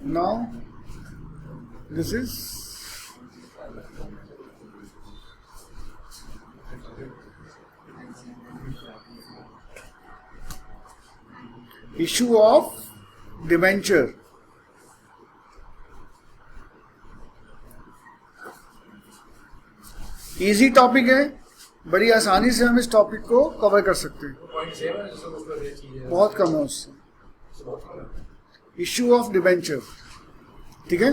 Now this is issue of debenture. Easy topic है, बड़ी आसानी से हम इस टॉपिक को कवर कर सकते हैं, बहुत कम है उससे। इश्यू ऑफ डिबेंचर, ठीक है।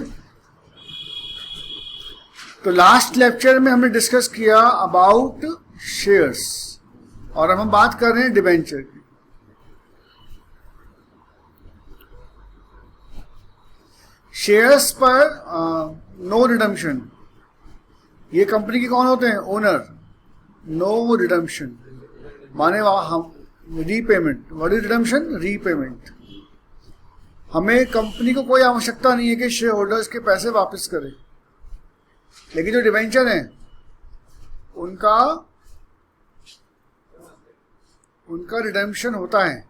तो लास्ट लेक्चर में हमने डिस्कस किया अबाउट शेयर्स और अब हम बात कर रहे हैं डिबेंचर की। शेयर्स पर नो रिडम्पशन, ये कंपनी के कौन होते हैं? ओनर। नो रिडम्पशन माने हम repayment. What is redemption? Repayment. हमें कंपनी को कोई आवश्यकता नहीं है कि शेयर होल्डर्स के पैसे वापस करें, लेकिन जो डिबेंचर हैं उनका रिडम्पशन होता है,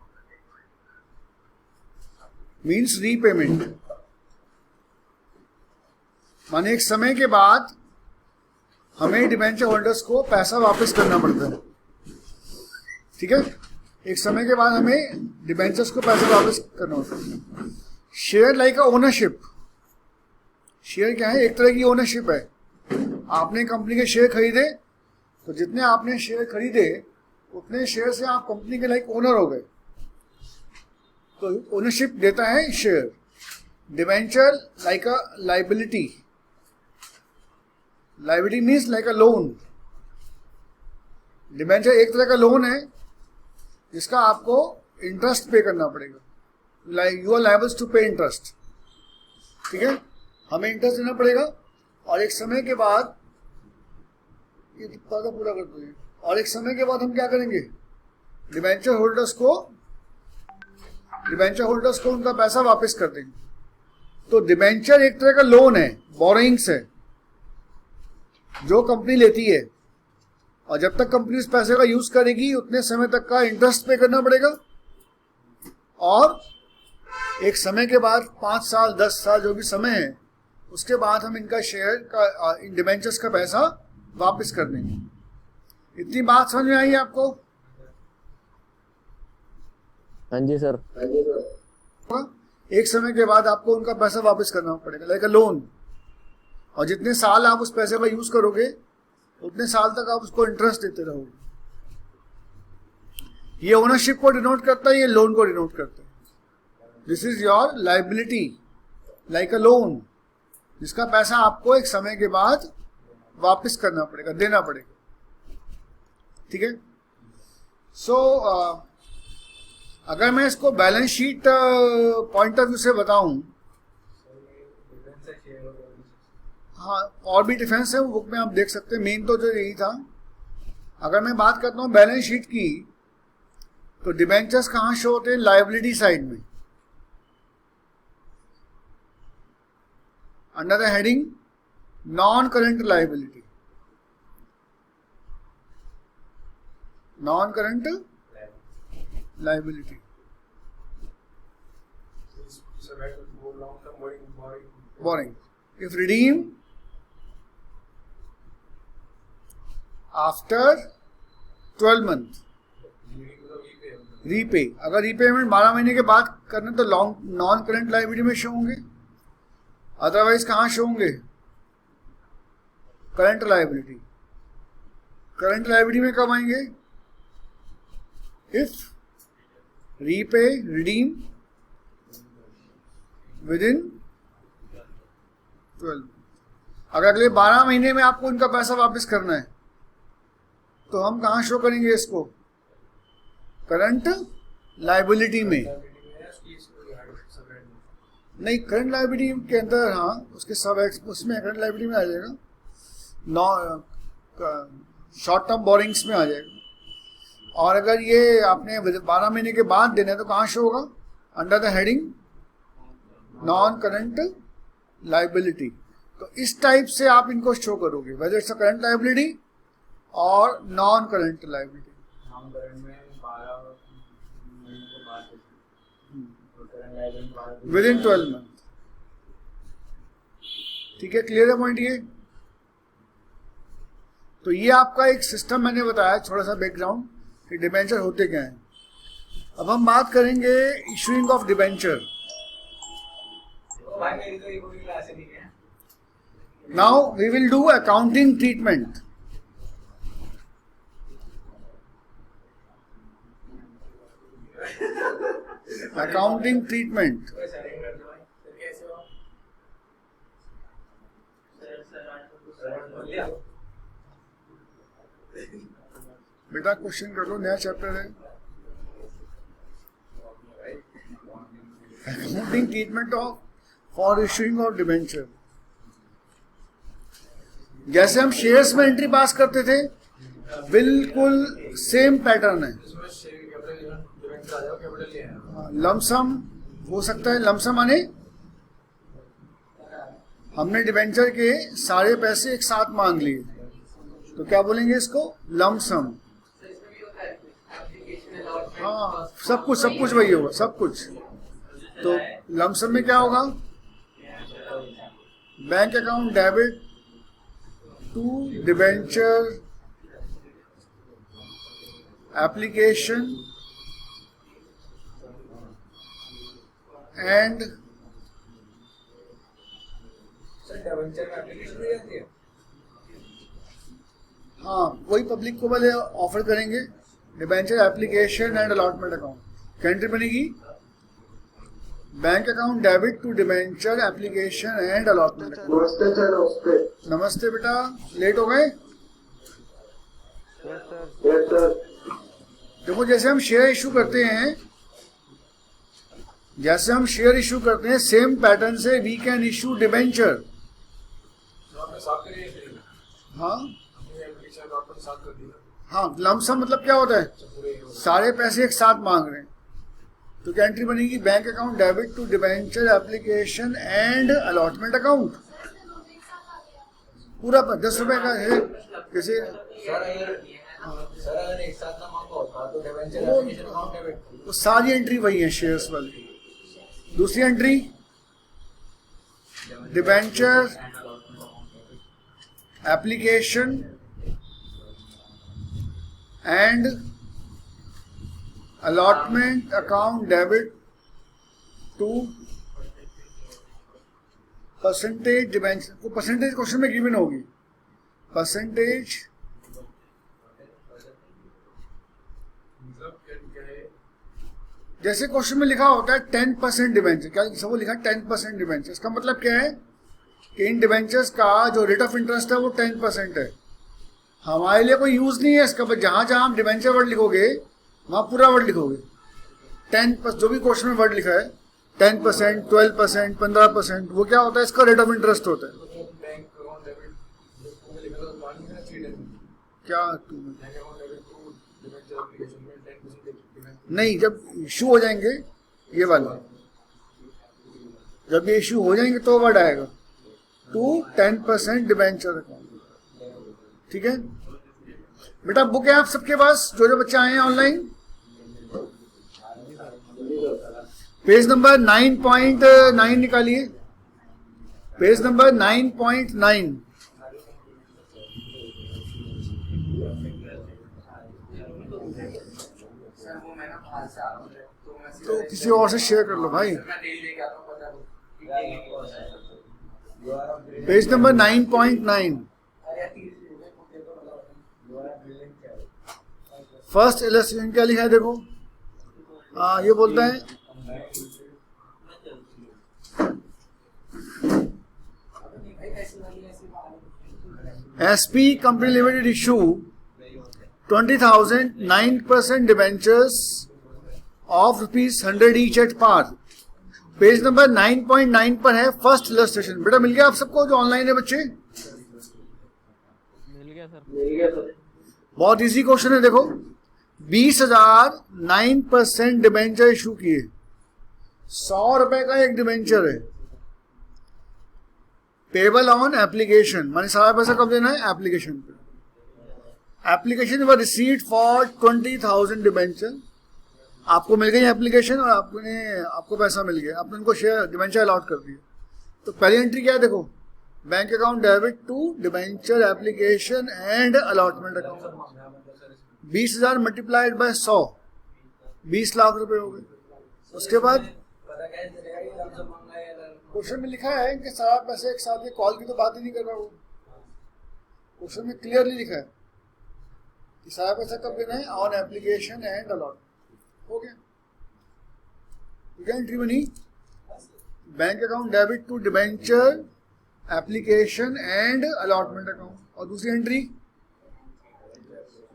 मीन्स रीपेमेंट। माने एक समय के बाद हमें डिबेंचर होल्डर्स को पैसा वापस करना पड़ता है, ठीक है। एक समय के बाद हमें डिबेंचर्स को पैसा वापस करना होता है। Share like ownership. शेयर क्या है? एक तरह की ओनरशिप है। आपने कंपनी के शेयर खरीदे तो जितने आपने शेयर खरीदे उतने शेयर से आप कंपनी के लाइक ओनर हो गए, तो ओनरशिप देता है share. Debenture like a liability. Liability means like a loan. Debenture एक तरह का लोन है जिसका आपको इंटरेस्ट पे करना पड़ेगा। लाइक यू आर लायबल्स टू पे इंटरेस्ट, ठीक है। हमें इंटरेस्ट देना पड़ेगा और एक समय के बाद ये पूरा कर दो। और एक समय के बाद हम क्या करेंगे? डिबेंचर होल्डर्स को उनका पैसा वापस कर देंगे। तो डिबेंचर एक तरह का लोन है, बोरोइंग्स है जो कंपनी लेती है, और जब तक कंपनी उस पैसे का यूज करेगी उतने समय तक का इंटरेस्ट पे करना पड़ेगा। और एक समय के बाद 5 साल 10 साल जो भी समय है उसके बाद हम इनका शेयर का डिबेंचर्स का पैसा वापस कर देंगे। इतनी बात समझ में आई आपको? हाँ जी सर। एक समय के बाद आपको उनका पैसा वापस करना पड़ेगा लाइक अ लोन, और जितने साल आप उस पैसे का यूज करोगे उतने साल तक आप उसको इंटरेस्ट देते रहोगे। ये ओनरशिप को डिनोट करता है, ये लोन को डिनोट करता है। This is your liability like a loan, जिसका पैसा आपको एक समय के बाद वापस करना पड़ेगा, देना पड़ेगा, ठीक है। सो अगर मैं इसको balance sheet point of view से बताऊं, हाँ और भी डिफरेंस है, वो बुक में आप देख सकते हैं। मेन तो जो यही था। अगर मैं बात करता हूँ बैलेंस शीट की, तो डिबेंचर्स कहाँ शो होते हैं? लायबिलिटी साइड में, under the heading non current liability. Non current liability, boring. If redeem after 12 month, repay. अगर रीपेमेंट 12 महीने के बाद करना तो नॉन करंट लायबिलिटी में शो होंगे, अदरवाइज कहाँ शो होंगे? Current liability. करंट लायबिलिटी में कब आएंगे? If repay redeem with in 12। अगर अगले 12 महीने में आपको उनका पैसा वापस करना है तो हम कहाँ शो करेंगे इसको? करंट लायबिलिटी में। नहीं, करंट लायबिलिटी के अंदर, हाँ उसके सब उसमें करंट लायबिलिटी में आ जाएगा, शॉर्ट टर्म बोरिंग्स में आ जाएगा। और अगर ये आपने 12 महीने के बाद देना है तो कहाँ शो होगा? Under the heading non current liability. तो इस टाइप से आप इनको शो करोगे, whether it's a current liability और non current liability. Within 12 month. ठीक है, क्लियर है पॉइंट ये? तो ये आपका एक सिस्टम मैंने बताया, थोड़ा सा बैकग्राउंड कि डिबेंचर होते क्या हैं। अब हम बात करेंगे issuing of debenture. Now we will do accounting treatment. Accounting treatment. बेटा क्वेश्चन कर लो, नया चैप्टर है। Accounting treatment of for issuing of debenture. जैसे हम शेयर्स में एंट्री पास करते थे, बिल्कुल सेम पैटर्न है। लमसम हो सकता है, लमसम माने हमने डिबेंचर के सारे पैसे एक साथ मांग लिए, तो क्या बोलेंगे इसको? लमसम। हाँ, सब कुछ वही होगा, सब कुछ। तो लमसम में क्या होगा? Bank account debit to debenture application and हाँ, वही पब्लिक को पहले ऑफर करेंगे। Debenture application and allotment account क्या एंट्री बनेगी? Bank account debit to debenture application and allotment account. नमस्ते सर। नमस्ते। नमस्ते बेटा, लेट हो गए? Yes sir. देखो, जैसे हम शेयर इशू करते हैं, सेम पैटर्न से वी कैन इशू डिबेंचर। हाँ, लमसम मतलब क्या होता है? सारे पैसे एक साथ मांग रहे हैं, तो क्या एंट्री बनेगी? Bank account debit to debenture application and allotment account. पूरा 10 रुपए का है। कैसे? वो सारी एंट्री वही है शेयर्स वाली। दूसरी entry debenture application and allotment account debit to percentage debenture को परसेंटेज क्वेश्चन में गिवन होगी। परसेंटेज जैसे क्वेश्चन में लिखा होता है 10% डिबेंचर, क्या सब लिखा 10% डिबेंचर। इसका मतलब क्या है कि इन डिबेंचर्स का जो रेट ऑफ इंटरेस्ट है वो 10% है। हमारे लिए कोई यूज नहीं है इसका, बस जहां जहां आप डिबेंचर वर्ड लिखोगे वहां पूरा वर्ड लिखोगे। 10% जो भी क्वेश्चन में वर्ड लिखा है 10%, 12%, 15%, वो क्या होता है? इसका रेट ऑफ इंटरेस्ट होता है। क्या नहीं, जब इशू हो जाएंगे ये वाला, जब ये इशू हो जाएंगे तो वर्ड आएगा टू 10% डिबेंचर अकाउंट। ठीक है बेटा, बुक है आप सबके पास? जो बच्चे आए हैं ऑनलाइन, पेज नंबर 9.9 निकालिए। Page number 9.9। तो किसी और से शेयर कर लो भाई। Page number 9.9। फर्स्ट इलस्ट्रेशन क्या लिखा है देखो। ये बोलता है SP company limited issue 20,000 9% debentures of ₹100 each at par. Page number 9.9 पर है फर्स्ट इलस्ट्रेशन। बेटा मिल गया आप सबको जो ऑनलाइन है बच्चे? मिल गया सर। बहुत इजी क्वेश्चन है देखो। 20,000 9% डिबेंचर इशू किए, 100 रुपए का एक डिबेंचर है। पेबल ऑन एप्लीकेशन, माने सारा पैसा कब देना है? एप्लीकेशन पे। Application were received for 20,000 debenture. आपको मिल गई एप्लीकेशन और आपको पैसा मिल गया, आपने उनको शेयर डिबेंचर अलॉट कर दिया। तो पहली एंट्री क्या है देखो, bank account debit to debenture application and allotment account. 20,000 multiplied by 100, 20 lakh रुपए हो गए। उसके बाद क्वेश्चन में लिखा है कि सारा पैसे एक साथ, ये कॉल की तो बात ही नहीं कर रहा वो, क्वेश्चन में क्लियरली लिखा है कि सारा पैसा कब देना है, ऑन एप्लीकेशन एंड अलॉटमेंट। हो गया, क्या एंट्री बनी, bank account debit to debenture application and allotment account. और दूसरी entry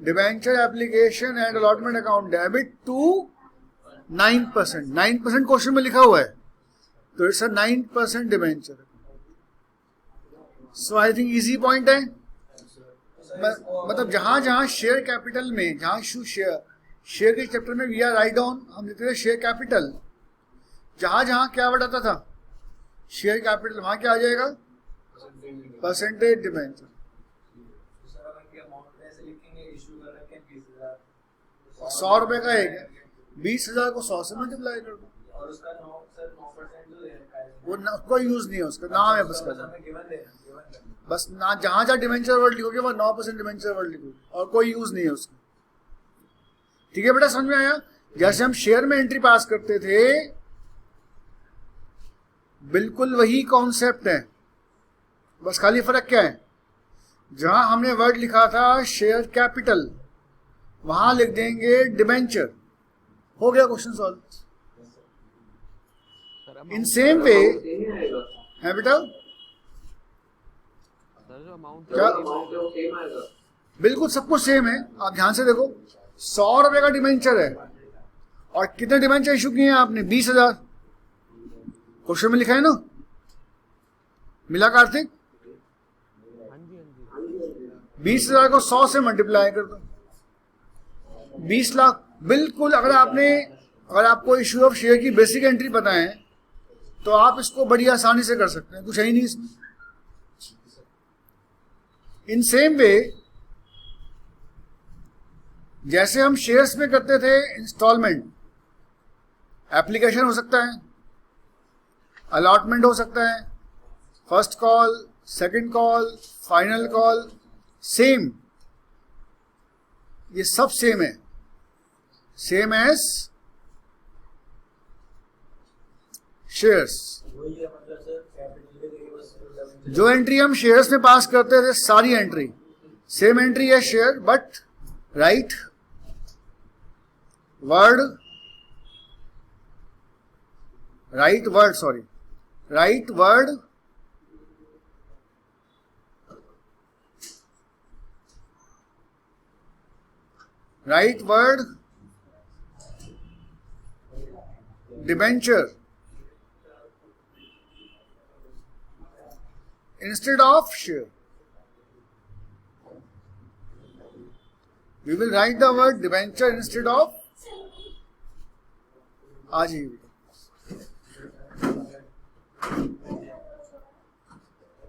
debenture application and allotment account debit to 9%। 9% question में लिखा हुआ है, तो it's a 9% debenture. So I think easy point है। मतलब जहां जहां शेयर कैपिटल में, जहां शेयर के चैप्टर में वी आर राइट डाउन, हम लिखते थे शेयर कैपिटल, जहां जहां क्या बताता था शेयर कैपिटल, वहां क्या आ जाएगा, परसेंटेज डिबेंचर। 100 रुपए का एक, 20,000 को 100 से मल्टीप्लाई कर दो, वो कोई यूज नहीं है उसका, नाम है बस का, बस ना जहां जहां डिबेंचर वर्ड लिखोगे वह 9% डिबेंचर वर्ड लिखोगे, और कोई यूज नहीं है उसका। ठीक है बेटा, समझ में आया। जैसे हम शेयर में एंट्री पास करते थे, बिल्कुल वही कॉन्सेप्ट है, बस खाली फर्क क्या है, जहां हमने वर्ड लिखा था शेयर कैपिटल, वहां लिख देंगे डिबेंचर। हो गया question solve. In same way है बेटा, क्या बिल्कुल सब कुछ सेम है। आप ध्यान से देखो, 100 रुपए का डिबेंचर है, और कितने डिबेंचर इशू किए हैं आपने, 20,000। क्वेश्चन में लिखा है ना, मिला कार्तिक, 20,000 को 100 से मल्टीप्लाई कर दो, 20 लाख। बिल्कुल, अगर आपको इशू ऑफ शेयर की बेसिक एंट्री पता है तो आप इसको बड़ी आसानी से कर सकते हैं, कुछ है ही नहीं इसमें। इन सेम वे जैसे हम शेयर्स में करते थे इंस्टॉलमेंट, एप्लीकेशन हो सकता है, अलॉटमेंट हो सकता है, first call, second call, final call, same, ये सब सेम है, सेम एज शेयर्स। जो एंट्री हम शेयर्स में पास करते थे, सारी एंट्री सेम एंट्री है share, but right word debenture instead of share. We will write the word debenture instead of, आ जाइए,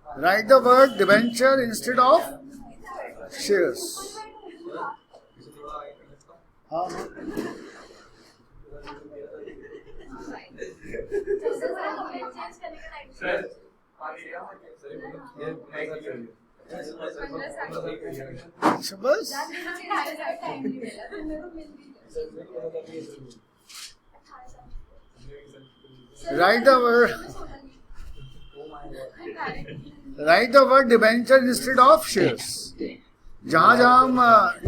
write the word debenture instead of shares. हाँ, बस write the word debenture instead of shares. जहां जहां हम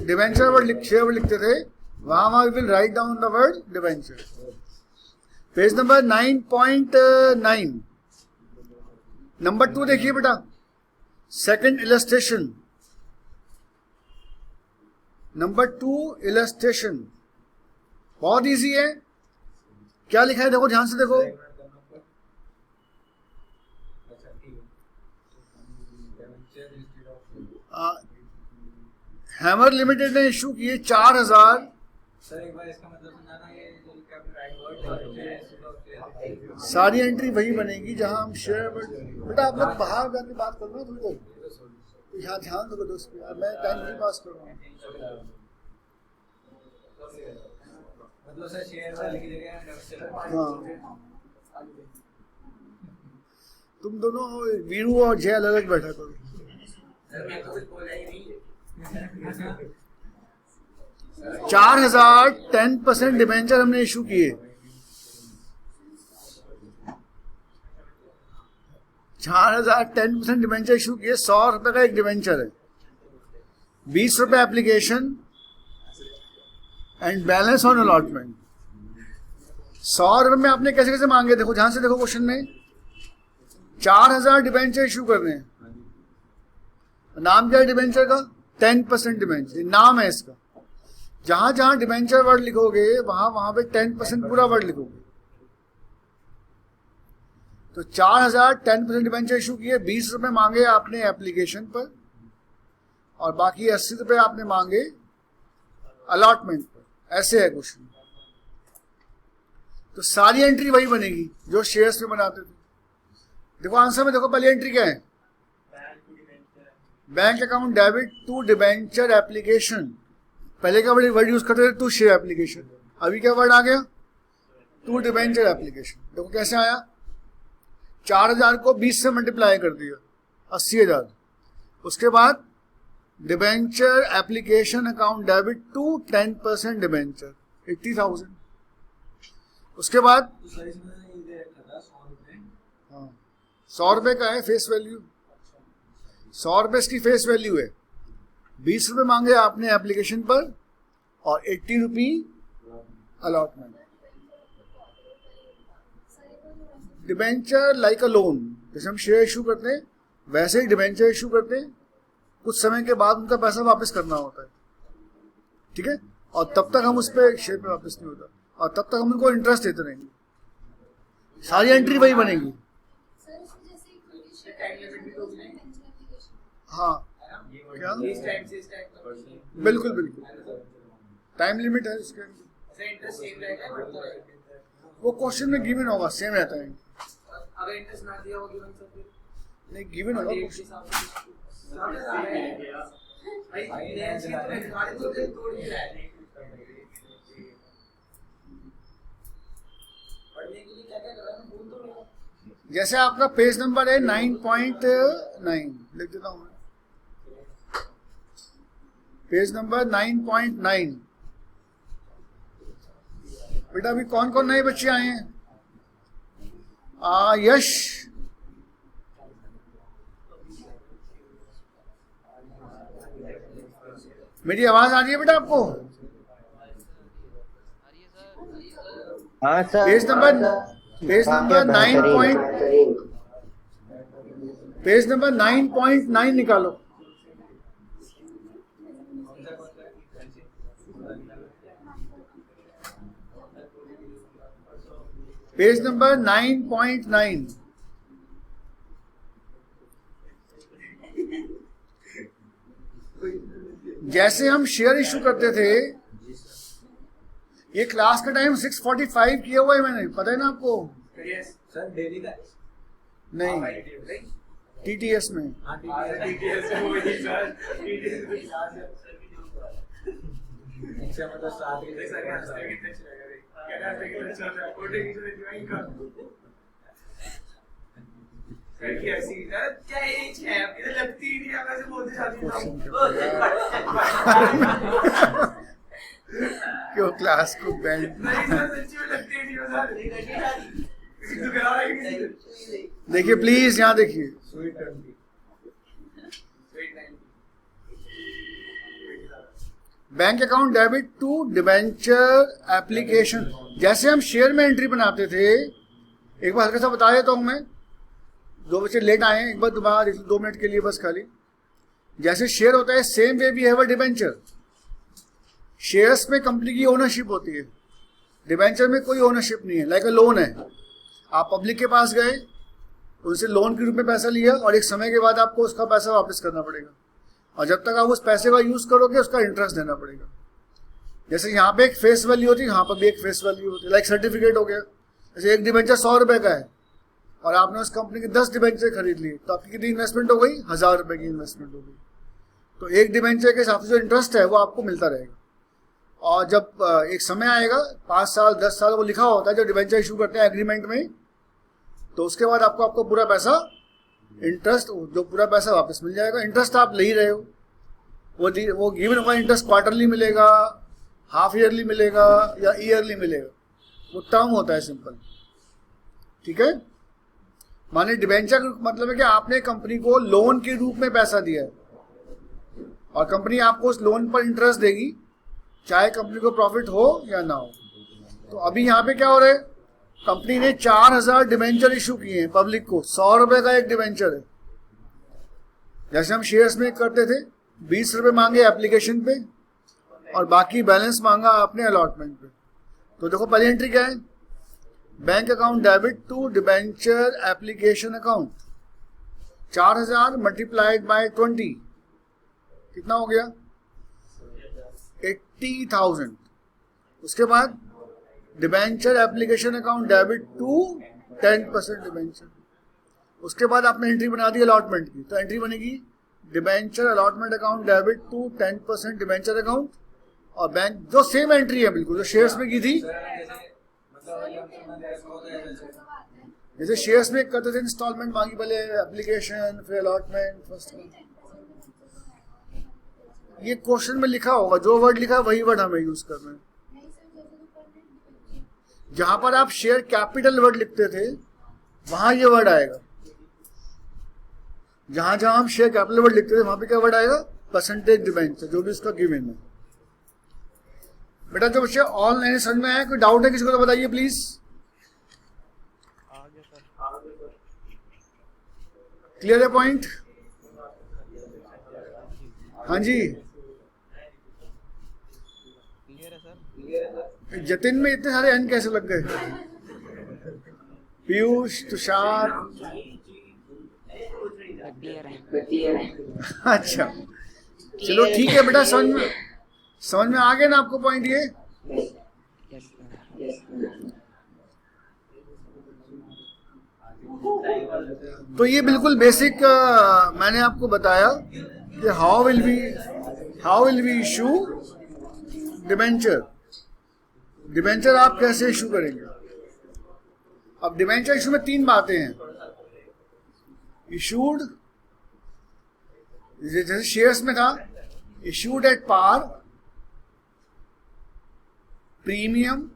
debenture word share word लिखते थे, वहां we will write down the word debenture. Page number 9.9, number 2 देखिए बेटा, सेकंड इलस्ट्रेशन, नंबर 2 इलस्ट्रेशन, बहुत इजी है। क्या लिखा है देखो, ध्यान से देखो, हैमर लिमिटेड ने इशू किए 4,000। सारी एंट्री वही बनेगी जहां हम शेयर। बेटा आप लोग बाहर जाके बात कर लो थोड़ी देर, यहाँ ध्यान दो दोस्त, मैं टाइम नहीं पास कर रहा हूँ। मतलब सर शेयर वाले की जगह हाँ, तुम दोनों वीरू और जय अलग अलग बैठा करो। सर मैं तो कुछ बोला ही नहीं। 4000 10% डिबेंचर हमने इशू किए। 4000 10% डिबेंचर इशू किए। 100 रुपए का एक डिबेंचर है, 20 रुपए application and balance on allotment. 100 रुपए में आपने कैसे कैसे मांगे, देखो ध्यान से देखो क्वेश्चन में। 4000 डिबेंचर इशू कर रहे हैं। नाम क्या है डिबेंचर का? 10% डिबेंचर, नाम है इसका। जहां जहां डिबेंचर वर्ड लिखोगे वहां वहां पे 10% पूरा वर्ड लिखोगे। तो 4000 10% डिबेंचर इशू किए, 20 रुपए मांगे आपने एप्लीकेशन पर और बाकी 80 रुपए आपने मांगे अलॉटमेंट पर। ऐसे है क्वेश्चन। तो सारी एंट्री वही बनेगी जो शेयर्स में बनाते थे। देखो आंसर में, देखो पहली एंट्री क्या है? Bank account debit to debenture application. पहले क्या वर्ड यूज करते थे? To share application. अभी क्या वर्ड आ गया? To debenture application. देखो कैसे आया? 4000 को 20 से मल्टीप्लाई कर दिया, 80,000। उसके बाद debenture application account debit to 10% debenture 80,000। उसके बाद तो सर इसमें ये रखा था 100 रुपए। हाँ 100 रुपए का है फेस वैल्यू। 100 रुपए इसकी फेस वैल्यू है। 20 रुपए मांगे आपने एप्लीकेशन पर और 80 rupee allotment. Debenture like a loan, जैसे हम शेयर इशू करते हैं वैसे ही डिबेंचर इशू करते हैं। कुछ समय के बाद उनका पैसा वापस करना होता है, ठीक है? और तब तक हम उस पर शेयर पे वापस नहीं होता और तब तक हम उनको इंटरेस्ट देते रहेंगे। सारी एंट्री वही बनेगी। हाँ क्या? इस टाइम से इस टाइम तक बिल्कुल बिल्कुल टाइम लिमिट है इसके। सर इंटरेस्ट सेम रहेगा, बढ़ता रहेगा। वो क्वेश्चन में गिवन होगा, सेम रहता है। अगर इंटरेस्ट ना दिया होगा तो फिर नहीं गिवन होगा डेट के question। हिसाब से भाई नया चीज तो गाड़ी तो तोड़ ही रहा है। पढ़ने के लिए क्या क्या कर रहा है बोल तो रहा हूं। जैसे आपका पेज नंबर है 9.9, लिख देता हूं मैं। Page number 9.9। बेटा अभी कौन कौन नए बच्चे आए हैं? यश, मेरी आवाज आ रही है बेटा आपको? हाँ सर। पेज नंबर 9.9 निकालो। Page number 9.9। जैसे हम शेयर इशू करते थे, ये क्लास का टाइम 6:45 किया हुआ है मैंने, पता है ना आपको? सर डेली का नहीं, टीटीएस में। टीटीएस वो ही सर टीटीएस अच्छा मतलब स्टार्ट के सर कितने चलेगा क्या करते सर कोडिंग से ज्वाइन कर सर की ऐसी क्या एज है आपकी? लगती ही नहीं, आप ऐसे बोलते जाती क्यों क्लास को बैंड? नहीं सर सच्ची में लगती ही नहीं सर। तो करा रहा है किसी देखिए प्लीज यहाँ देखिए। Sweet twenty bank account debit to debenture application. जैसे हम शेयर में एंट्री बनाते थे, एक बार हल्का सा बता देता हूँ मैं। 2 बच्चे लेट आए हैं, एक बार दोबारा 2 मिनट के लिए बस खाली। जैसे शेयर होता है सेम वे भी है वो डिबेंचर। शेयर्स में कंपनी की ओनरशिप होती है, डिबेंचर में कोई ओनरशिप नहीं है। लाइक अ लोन है, आप पब्लिक के पास गए, उनसे लोन के रूप में पैसा लिया और एक समय के बाद आपको उसका पैसा वापस करना पड़ेगा और जब तक आप उस पैसे का यूज करोगे उसका इंटरेस्ट देना पड़ेगा। जैसे यहाँ पे एक फेस वैल्यू होती है, यहाँ पर भी एक फेस वैल्यू होती है। लाइक सर्टिफिकेट हो गया, जैसे एक डिबेंचर 100 रुपए का है और आपने उस कंपनी के 10 डिबेंचर खरीद लिए, तो आपकी कितनी इन्वेस्टमेंट हो गई? 1000 रुपए की इन्वेस्टमेंट हो गई। तो एक डिबेंचर के हिसाब से जो इंटरेस्ट है वो आपको मिलता रहेगा। और जब एक समय आएगा 5 साल 10 साल वो लिखा होता है जो डिबेंचर इशू करते हैं एग्रीमेंट में, तो उसके बाद आपको पूरा पैसा इंटरेस्ट जो पूरा पैसा वापस मिल जाएगा। इंटरेस्ट आप ले ही रहे हो, वो गिवन होगा इंटरेस्ट क्वार्टरली मिलेगा, हाफ ईयरली मिलेगा या ईयरली मिलेगा, वो टर्म होता है सिंपल। ठीक है, माने डिबेंचर का मतलब है कि आपने कंपनी को लोन के रूप में पैसा दिया है और कंपनी आपको उस लोन पर इंटरेस्ट देगी, चाहे कंपनी को प्रॉफिट हो या ना हो। तो अभी यहाँ पे क्या हो रहा है, कंपनी ने 4000 डिबेंचर इशू किए हैं पब्लिक को, 100 रुपए का एक डिबेंचर है। जैसे हम शेयर्स में करते थे, 20 रुपए मांगे एप्लीकेशन पे और बाकी बैलेंस मांगा आपने अलॉटमेंट पे। तो देखो पहली एंट्री क्या है, bank account debit to debenture application account, 4000 multiplied by 20 कितना हो गया, 80,000। उसके बाद debenture application account debit to 10% debenture. उसके बाद आपने एंट्री बना दी अलॉटमेंट की, तो एंट्री बनेगी debenture allotment account debit to 10% debenture account, और बैंक जो सेम एंट्री है बिल्कुल जो शेयर्स में की थी, जैसे शेयर्स में करते थे इंस्टॉलमेंट मांगी, पहले एप्लीकेशन फिर अलॉटमेंट फर्स्ट। ये क्वेश्चन में लिखा होगा, जो वर्ड लिखा है वही वर्ड हमें यूज करना है। जहां पर आप शेयर कैपिटल वर्ड लिखते थे वहां ये वर्ड आएगा, जहां जहां हम शेयर कैपिटल वर्ड लिखते थे वहां पे क्या वर्ड आएगा, परसेंटेज डिबेंचर, जो भी उसका गिवन है। बेटा जो बच्चे ऑनलाइन समझ में आया, कोई डाउट है किसी को तो बताइए प्लीज। क्लियर है पॉइंट? हाँ जी, जतिन में इतने सारे एन कैसे लग गए? पीयूष, तुषार, अच्छा चलो ठीक है बेटा, समझ में आ गया ना आपको पॉइंट ये? तो ये बिल्कुल बेसिक मैंने आपको बताया कि how will we issue debenture. Debenture आप कैसे इशू करेंगे? अब डिबेंचर इशू में 3 बातें हैं। इशूड, जैसे शेयर्स में था, issued at par, premium.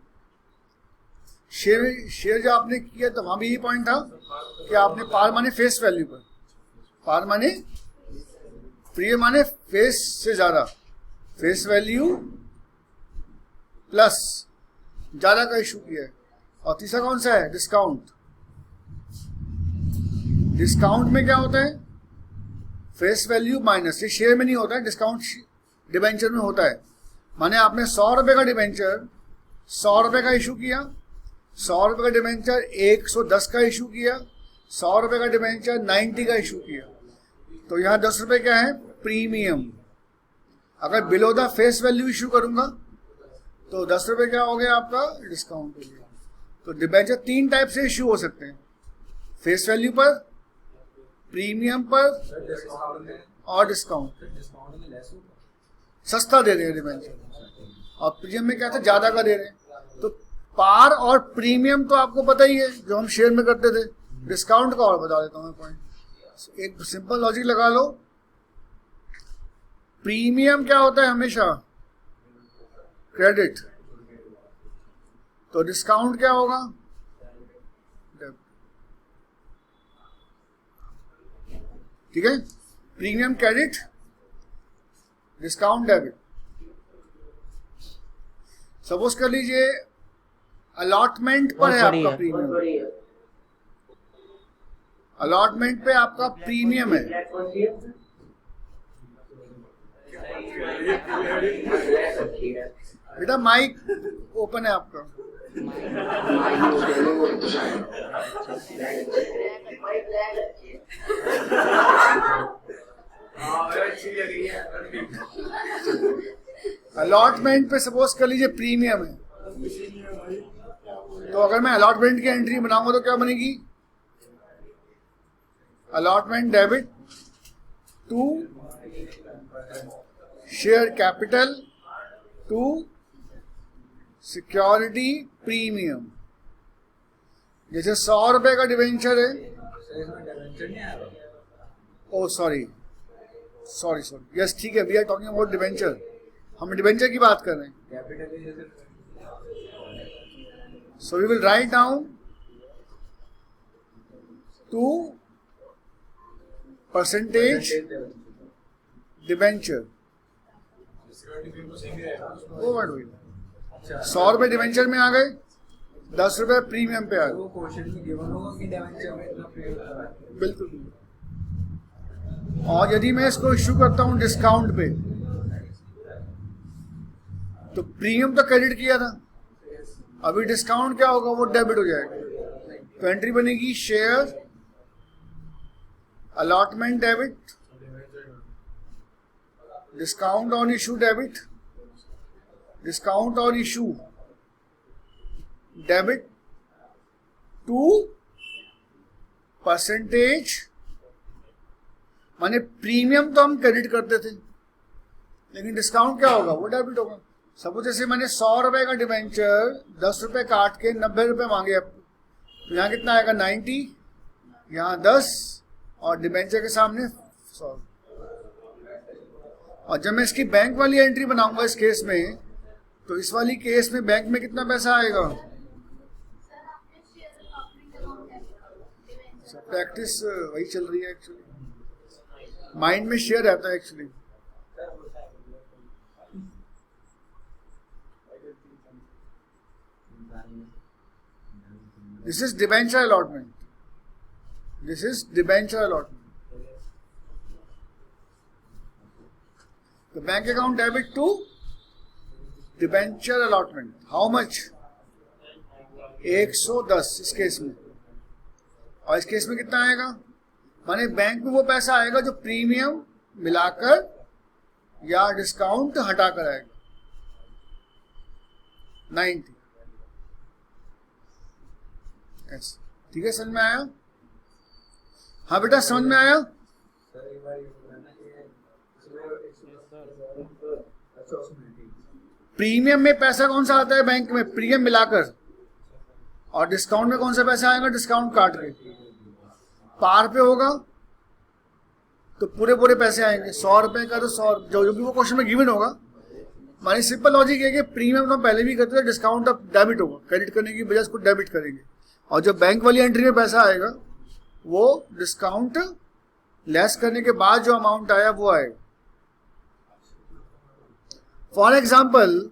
Share जो आपने किया तो वहां भी यही पॉइंट था कि आपने पार माने फेस वैल्यू पर, पार माने प्रीमियम माने फेस से ज्यादा, फेस वैल्यू प्लस ज्यादा का इशू किया है। और तीसरा कौन सा है, डिस्काउंट। डिस्काउंट में क्या होता है, फेस वैल्यू माइनस, ये शेयर में नहीं होता है, डिस्काउंट डिबेंचर में होता है। माने आपने 100 रुपए का डिबेंचर 100 रुपए का इशू किया, 100 रुपए का डिबेंचर 110 का इशू किया, 100 रुपए का डिबेंचर 90 का इशू किया, तो यहाँ 10 रुपए क्या है, प्रीमियम। अगर below the face value issue करूंगा तो 10 रुपए क्या हो गया आपका, डिस्काउंट हो गया। तो डिबेंचर 3 टाइप से इशू हो सकते हैं, फेस वैल्यू पर, प्रीमियम पर और डिस्काउंट। सस्ता दे रहे हैं डिबेंचर और प्रीमियम में क्या था, ज्यादा का दे रहे हैं। तो पार और प्रीमियम तो आपको पता ही है जो हम शेयर में करते थे। डिस्काउंट का और बता देता हूँ पॉइंट, एक सिंपल लॉजिक लगा लो। प्रीमियम क्या होता है, हमेशा क्रेडिट, तो डिस्काउंट क्या होगा, ठीक है, premium credit, discount debit. Suppose कर लीजिए अलॉटमेंट पर है आपका प्रीमियम, अलॉटमेंट पे आपका प्रीमियम है, बेटा माइक ओपन है आपका। अलॉटमेंट पे सपोज कर लीजिए प्रीमियम है, तो अगर मैं अलॉटमेंट की एंट्री बनाऊंगा तो क्या बनेगी, allotment debit to share capital to security premium. जैसे 100 रुपए का डिवेंचर है, ओ सॉरी, यस ठीक है, we are talking about debenture, हम डिवेंचर की बात कर रहे हैं। So we will write down 2% debenture. वो वर्ड हुई 100 रुपए डिवेंचर में आ गए, 10 रुपए प्रीमियम पे आ गए। बिल्कुल। और यदि मैं इसको इश्यू करता हूं डिस्काउंट पे, तो प्रीमियम तो क्रेडिट किया था, अभी डिस्काउंट क्या होगा, वो डेबिट हो जाएगा। तो एंट्री बनेगी share allotment debit, discount on issue debit, discount on issue debit to percentage, माने प्रीमियम तो हम क्रेडिट करते थे, लेकिन डिस्काउंट क्या होगा, वो डेबिट होगा। सपोज जैसे मैंने 100 रुपए का डिवेंचर 10 रुपए काट के 90 रुपए मांगे, अब तो यहाँ कितना आएगा 90, यहाँ 10 और डिवेंचर के सामने 100। और जब मैं इसकी बैंक वाली एंट्री बनाऊंगा इस केस में, तो इस वाली केस में बैंक में कितना पैसा आएगा। प्रैक्टिस वही चल रही है एक्चुअली, माइंड में शेयर रहता है actually. This is debenture allotment. This is debenture allotment. The bank account debit to debenture allotment. How much? 110 इस केस में। और इस केस में कितना आएगा, माने बैंक में वो पैसा आएगा जो प्रीमियम मिलाकर या डिस्काउंट हटाकर आएगा, 90। ठीक है, समझ में आया? हाँ बेटा समझ में आया? प्रीमियम में पैसा कौन सा आता है बैंक में, प्रीमियम मिलाकर, और डिस्काउंट में कौन सा पैसा आएगा, डिस्काउंट काट के। पार पे होगा तो पूरे पैसे आएंगे, 100 रुपए का तो 100, जो भी वो क्वेश्चन में गिवन होगा। मानी सिंपल लॉजिक है कि प्रीमियम तो पहले भी करते थे, डिस्काउंट अब डेबिट होगा, क्रेडिट करने की बजाय उसको डेबिट करेंगे। और जो बैंक वाली एंट्री में पैसा आएगा वो डिस्काउंट लेस करने के बाद जो अमाउंट आया वो आएगा। फॉर एग्जाम्पल,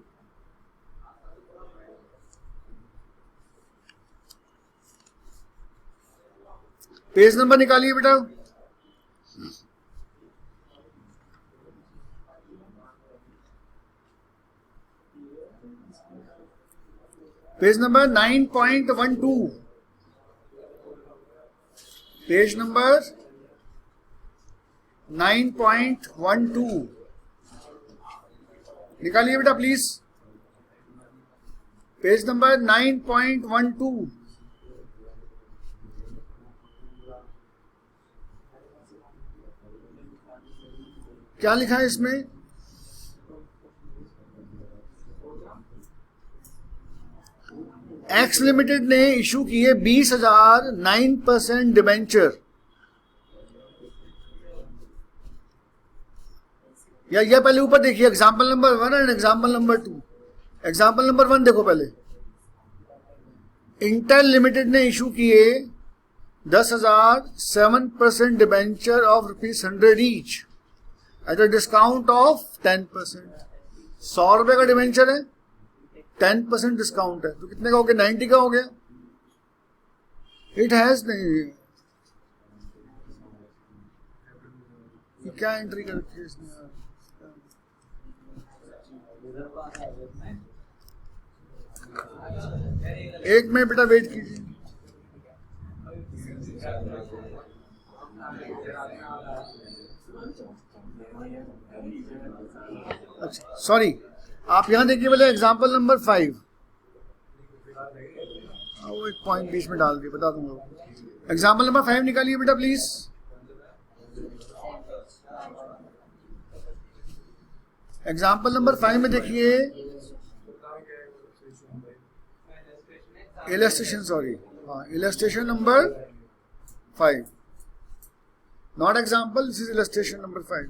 पेज नंबर निकालिए बेटा। पेज नंबर 9.12, पेज नंबर 9.12 निकालिए बेटा प्लीज। Page number 9.12। क्या लिखा है इसमें, एक्स लिमिटेड ने इशू किए 20,000 9% डिबेंचर, या पहले ऊपर देखिए example number 1 and example number 2। Example number 1 देखो पहले, इंटेल लिमिटेड ने इशू किए 10,000 7% debenture of ₹100 each at a discount of 10%। 100 रुपए का डिबेंचर है, 10% डिस्काउंट है, तो कितने का हो गया, 90 का हो गया। इट हैज नहीं, क्या एंट्री कर रखी है इसने, एक मिनट बेटा वेट कीजिए। अच्छा सॉरी, आप यहां देखिए पहले एग्जाम्पल नंबर 5। वो एक पॉइंट बीच में डाल दिए, बता दूंगा। एग्जाम्पल नंबर 5 निकालिए बेटा प्लीज। एग्जाम्पल नंबर 5 में देखिए, illustration, sorry. Illustration number 5. Not example, this is illustration number 5.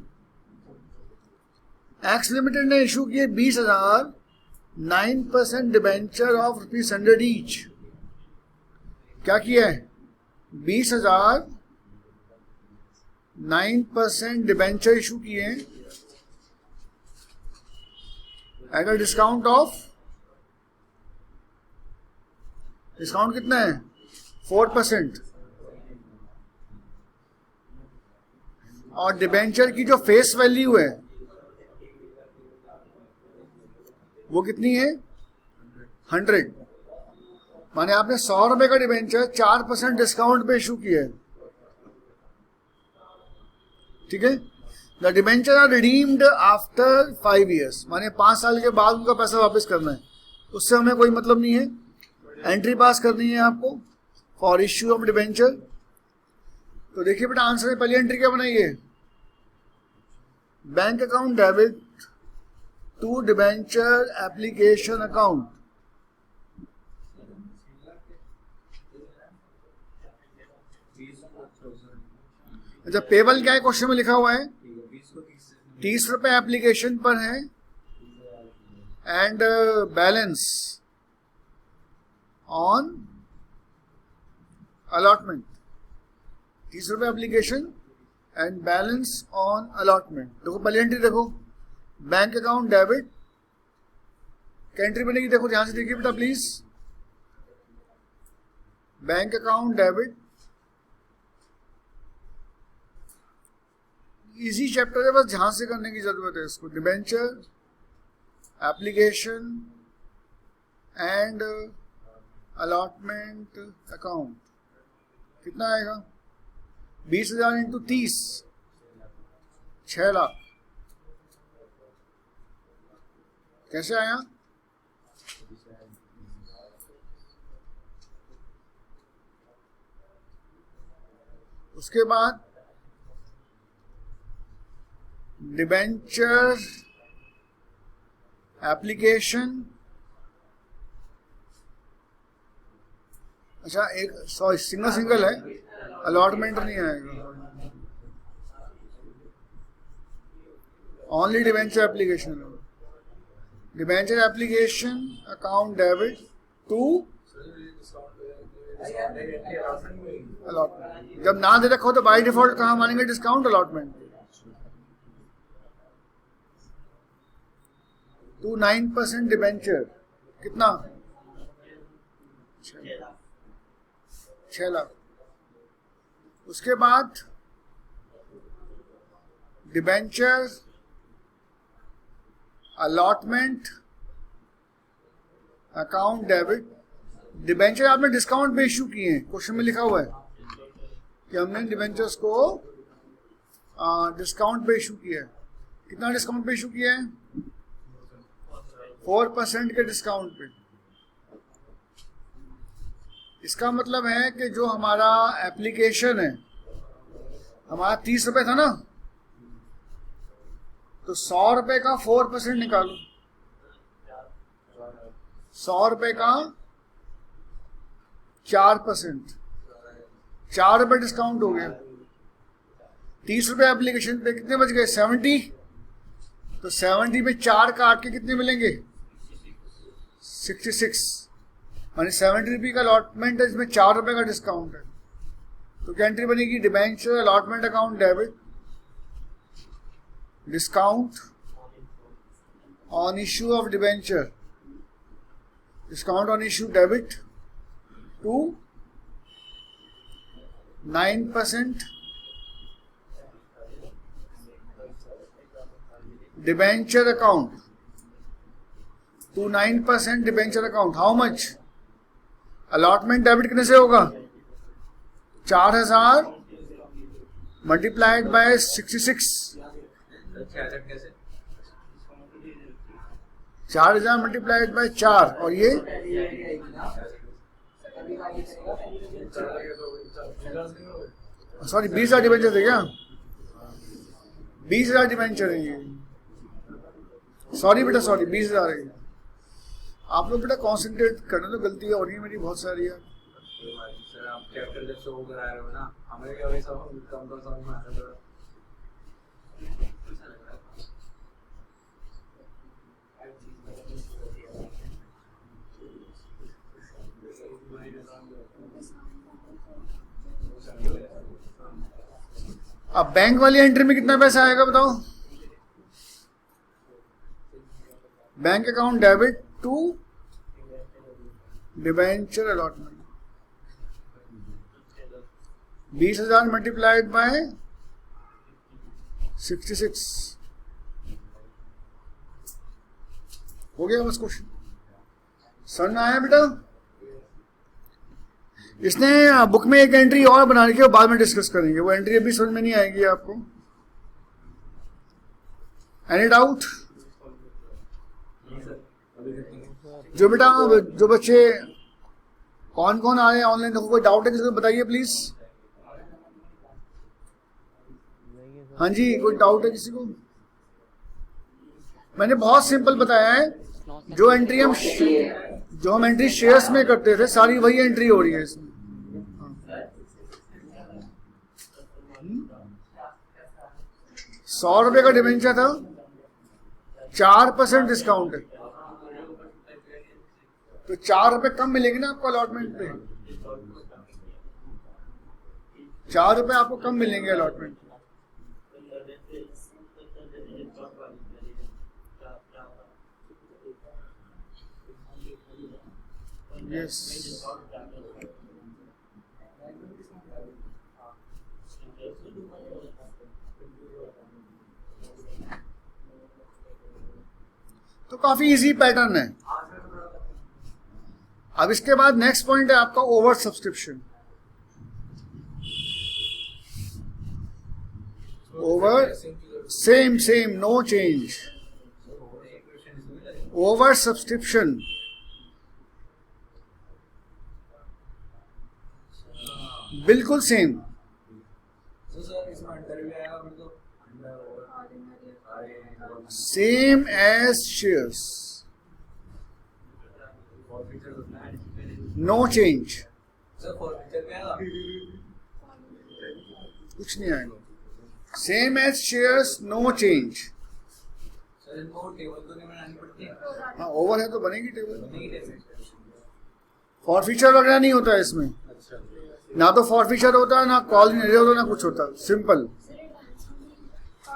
X Limited ने इशू किए 20,000 9% डिबेंचर ऑफ ₹100 ईच. क्या किया है? 20,000 9% डिबेंचर इशू किए हैं at a discount of, discount कितना है? 4%. और डिबेंचर की जो फेस वैल्यू है वो कितनी है? 100. माने आपने 100 रुपए का डिबेंचर 4% डिस्काउंट पे इशू किया है. ठीक है. The debenture are redeemed after 5 years. माने 5 साल के बाद उनका पैसा वापस करना है. उससे हमें कोई मतलब नहीं है. एंट्री पास करनी है आपको फॉर इश्यू ऑफ डिबेंचर. तो देखिए बेटा आंसर में पहली एंट्री क्या बनाइए? Bank account debit to debenture application account. अच्छा, पेबल क्या है? क्वेश्चन में लिखा हुआ है 30 रुपए एप्लीकेशन पर है एंड बैलेंस ऑन अलॉटमेंट. 30 रुपए application and balance on allotment. देखो पहली एंट्री देखो, बैंक अकाउंट डेबिट. क्या एंट्री बनेगी? देखो ध्यान से देखिए बेटा please. Bank account debit. Easy chapter है, बस ध्यान से करने की जरूरत है इसको. Debenture application and allotment account. कितना आएगा? 20,000 इंटू 30, 6 लाख. कैसे आया? उसके बाद डिबेंचर एप्लीकेशन. अच्छा एक सॉरी सिंगल है, अलॉटमेंट नहीं आएगा. Only debenture application. Debenture application account debit to allotment. जब ना दे रखा हो तो बाय डिफॉल्ट कहाँ मानेंगे? Discount allotment. To 9% debenture. कितना? 6 लाख. उसके बाद debenture allotment account debit. Debenture आपने डिस्काउंट पे इश्यू किए हैं. क्वेश्चन में लिखा हुआ है कि हमने डिबेंचर्स को डिस्काउंट पे इशू किया है. कितना डिस्काउंट पे इशू किया है? 4% के डिस्काउंट पे. इसका मतलब है कि जो हमारा एप्लीकेशन है, हमारा 30 रुपए था ना, तो 100 रुपए का 4% निकालो. 100 रुपए का 4%, 4 रुपए डिस्काउंट हो गया. 30 रुपए एप्लीकेशन पे कितने बच गए? 70. तो 70 में 4 काट के कितने मिलेंगे? 66. मानी 70 रुपये का अलॉटमेंट है, इसमें 4 रुपए का डिस्काउंट है. तो क्या एंट्री बनेगी? Debenture allotment account debit discount on issue of debenture. Discount on issue debit to 9% debenture account. To 9% debenture account. How much? Allotment debit कितने से होगा? 4,000 मल्टीप्लाइड बाय 66. 4,000 multiplied by 4. और ये सॉरी 20,000 डिबेंचर थे क्या? 20,000 डिबेंचर है ये. सॉरी बेटा सॉरी 20,000 है. आप लोग बेटा कॉन्सेंट्रेट करना, तो गलती हो रही है मेरी बहुत सारी है। सर आप चैप्टर जब शो करा रहे हो ना, हमें क्या वैसा कम तो समझ में आता है। अब बैंक वाली एंट्री में कितना पैसा आएगा बताओ? Bank account debit to debenture allotment, 20,000 multiplied by 66 हो गया बस क्वेश्चन। समझ आया बेटा? इसने बुक में एक एंट्री और बना रखी है, बाद में डिस्कस करेंगे, वो एंट्री अभी समझ में नहीं आएगी आपको। Any doubt? जो बेटा जो बच्चे कौन कौन आ रहे हैं ऑनलाइन, देखो कोई डाउट है किसी को बताइए प्लीज। हाँ जी, कोई डाउट है किसी को? मैंने बहुत सिंपल बताया है, जो हम एंट्री शेयर्स में करते थे सारी वही एंट्री हो रही है इसमें। 100 रुपए का डिबेंचर था, 4% डिस्काउंट है, तो 4 रुपए कम मिलेंगे ना आपको अलॉटमेंट पे, 4 रुपए आपको कम मिलेंगे अलॉटमेंट। यस, तो काफी इजी पैटर्न है। अब इसके बाद नेक्स्ट पॉइंट है आपका over subscription. Over same no change. Over subscription बिल्कुल same. Same as shares, no change, कुछ नहीं आएगा। Same as shares, no change. हाँ, ओवर है तो बनेगी टेबल। फॉरफीचर वगैरह नहीं होता है इसमें, ना तो फॉरफीचर होता है, ना कॉल नहीं होता, ना कुछ होता। सिंपल,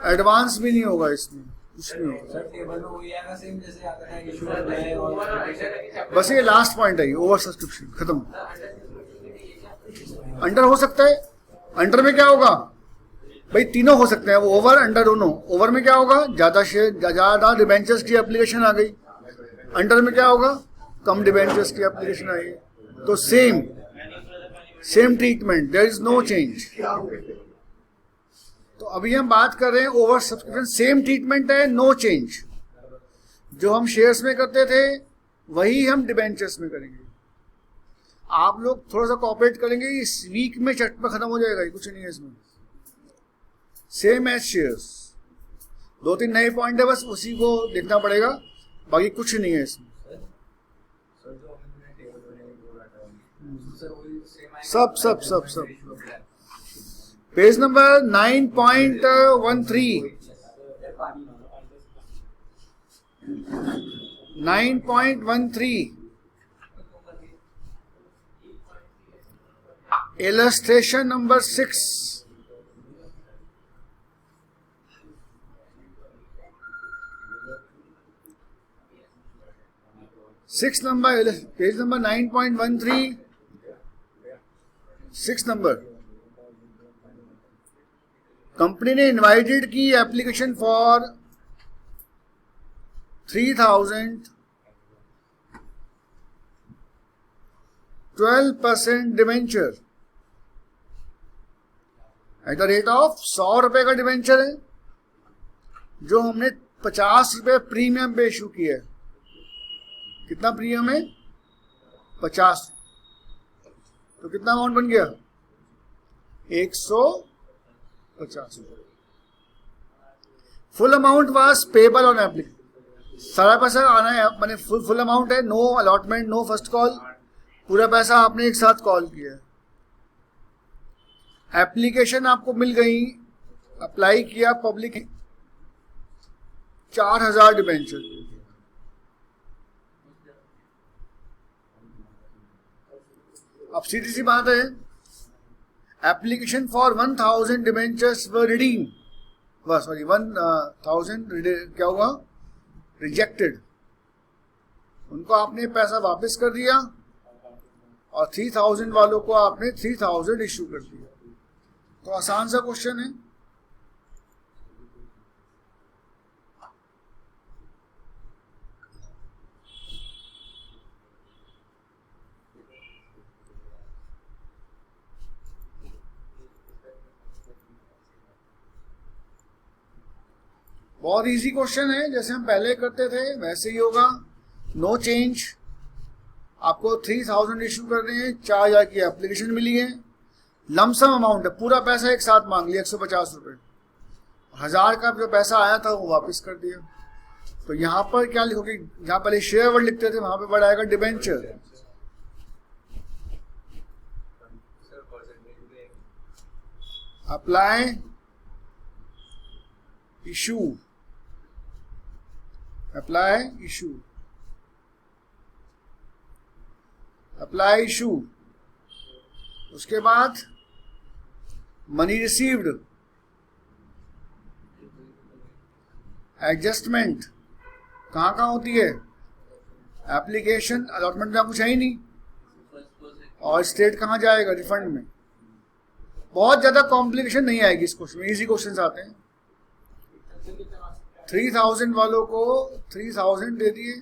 एडवांस भी नहीं होगा इसमें, कुछ नहीं होगा। बस ये लास्ट पॉइंट है, ओवर सब्सक्रिप्शन खत्म। अंडर हो सकता है, अंडर में क्या होगा भाई, तीनों हो सकते हैं, वो ओवर अंडर दोनों। ओवर में क्या होगा, ज्यादा डिबेंचर्स की एप्लीकेशन आ गई। अंडर में क्या होगा, कम डिबेंचर्स की एप्लीकेशन आई। तो same treatment, there is no change. तो अभी हम बात कर रहे हैं ओवर सब्सक्रिप्शन, सेम ट्रीटमेंट है, नो चेंज। जो हम शेयर्स में करते थे वही हम डिबेंचर्स में करेंगे। आप लोग थोड़ा सा कॉपरेट करेंगे, इस वीक में चट पे खत्म हो जाएगा, कुछ नहीं है इसमें। सेम एज शेयर्स, 2-3 नए पॉइंट है, बस उसी को देखना पड़ेगा, बाकी कुछ नहीं है इसमें। सब page number 9.13 9.13 illustration number 6। Page number 9.13, 6 number. Company ने इनवाइटेड की application for 3,000 12% debenture at the rate of 100 रुपए का डिवेंचर है, जो हमने 50 रुपए प्रीमियम पे इशू किया है। कितना प्रीमियम है, 50, तो कितना अमाउंट बन गया, 150। Full amount was payable on application, सारा पैसा आना है, मैंने फुल अमाउंट है, no allotment, no first call, पूरा पैसा आपने एक साथ कॉल किया। एप्लीकेशन आपको मिल गई, अप्लाई किया, पब्लिक 4000 डिबेंचर। अब सीधी सी बात है, application for 1000 debentures were redeem, sorry 1000 क्या हुआ, रिजेक्टेड। उनको आपने पैसा वापस कर दिया और 3000 वालों को आपने 3000 इश्यू कर दिया। तो आसान सा क्वेश्चन है। बहुत इजी क्वेश्चन है, जैसे हम पहले करते थे वैसे ही होगा। नो चेंज, आपको 3000 इश्यू करने हैं, 4000 की एप्लीकेशन मिली है, लमसम अमाउंट है, पूरा पैसा एक साथ मांग लिया 150 रुपये, 1000 का जो पैसा आया था वो वापस कर दिया। तो यहाँ पर क्या लिखोगे, जहाँ पहले शेयर वर्ड लिखते थे वहां पे वर्ड आएगा debenture. Apply issue, apply issue, apply issue. उसके बाद मनी रिसीव्ड, एडजस्टमेंट कहाँ कहाँ होती है, एप्लीकेशन, अलॉटमेंट में कुछ है ही नहीं, और स्टेट कहाँ जाएगा, रिफंड में। बहुत ज्यादा कॉम्प्लिकेशन नहीं आएगी इस क्वेश्चन में, इजी क्वेश्चन आते हैं। 3000 वालों को 3000 दे दिए,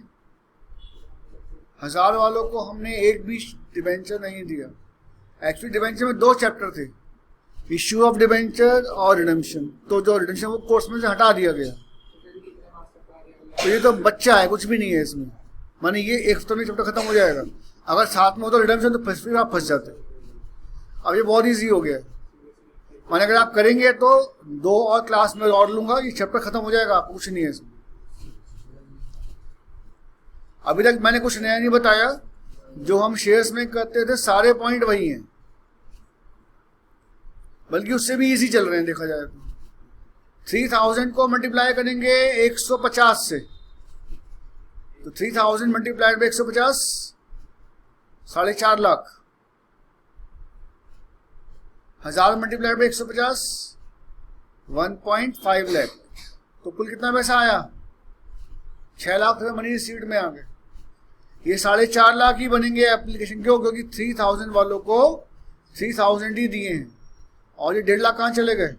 1000 वालों को हमने एक भी डिबेंचर नहीं दिया। एक्चुअली डिबेंचर में 2 चैप्टर थे, इश्यू ऑफ डिबेंचर और रिडेम्पशन। तो जो रिडेम्पशन वो कोर्स में से हटा दिया गया। तो ये तो बच्चा है, कुछ भी नहीं है इसमें, माने ये एक हफ्ते में चैप्टर खत्म हो जाएगा। अगर साथ में होता रिडेम्पशन तो फिर आप फंस जाते। अब ये बहुत ईजी हो गया, माने अगर आप करेंगे तो 2 और क्लास में और लूंगा, ये चैप्टर खत्म हो जाएगा, आपको कुछ नहीं है इसमें। अभी तक मैंने कुछ नया नहीं बताया, जो हम शेयर्स में करते थे सारे पॉइंट वही हैं, बल्कि उससे भी इजी चल रहे हैं देखा जाए तो। 3000 को मल्टीप्लाई करेंगे 150 से, तो 3000 multiplied by 150, 4.5 lakh. 1000 multiplied by 150, 1.5 lakh. तो कुल कितना पैसा आया, 6 लाख रुपये मनी रिसीव्ड में आ गए। ये 4.5 लाख ही बनेंगे एप्लीकेशन, क्यों, क्योंकि 3000 वालों को 3000 ही दिए हैं, और ये 1.5 लाख कहाँ चले गए,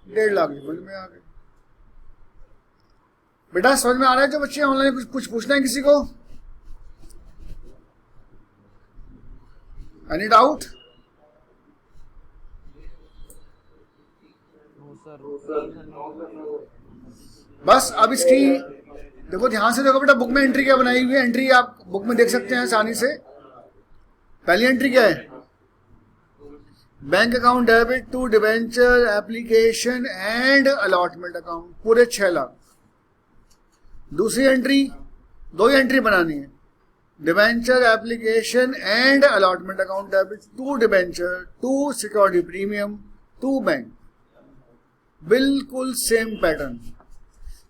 1.5 लाख रिफंड में आ गए। बेटा समझ में आ रहा है जो बच्चे ऑनलाइन, कुछ पूछना है किसी को, एनी डाउट? बस अब इसकी देखो, ध्यान से देखो बेटा, बुक में एंट्री क्या बनाई हुई है, एंट्री आप बुक में देख सकते हैं आसानी से। पहली एंट्री क्या है, bank account debit to debenture application and allotment account, पूरे 6 लाख। दूसरी एंट्री, 2 ही एंट्री बनानी है, debenture application and allotment account debit to debenture to security premium to bank. बिल्कुल सेम पैटर्न,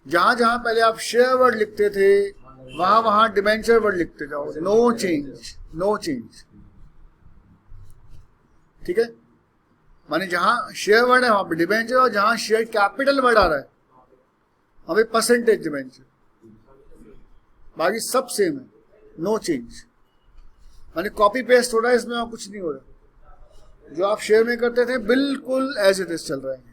जहां जहां पहले आप शेयर वर्ड लिखते थे वहां वहां डिबेंचर वर्ड लिखते जाओ, नो चेंज, नो चेंज। ठीक है, माने जहां शेयर वर्ड है वहां पे डिबेंचर, और जहां शेयर कैपिटल वर्ड आ रहा है वहां पे परसेंटेज डिबेंचर, बाकी सब सेम है, नो चेंज। माने कॉपी पेस्ट हो रहा है इसमें, और कुछ नहीं हो रहा। जो आप शेयर में करते थे बिल्कुल एज इट इज चल रहा है।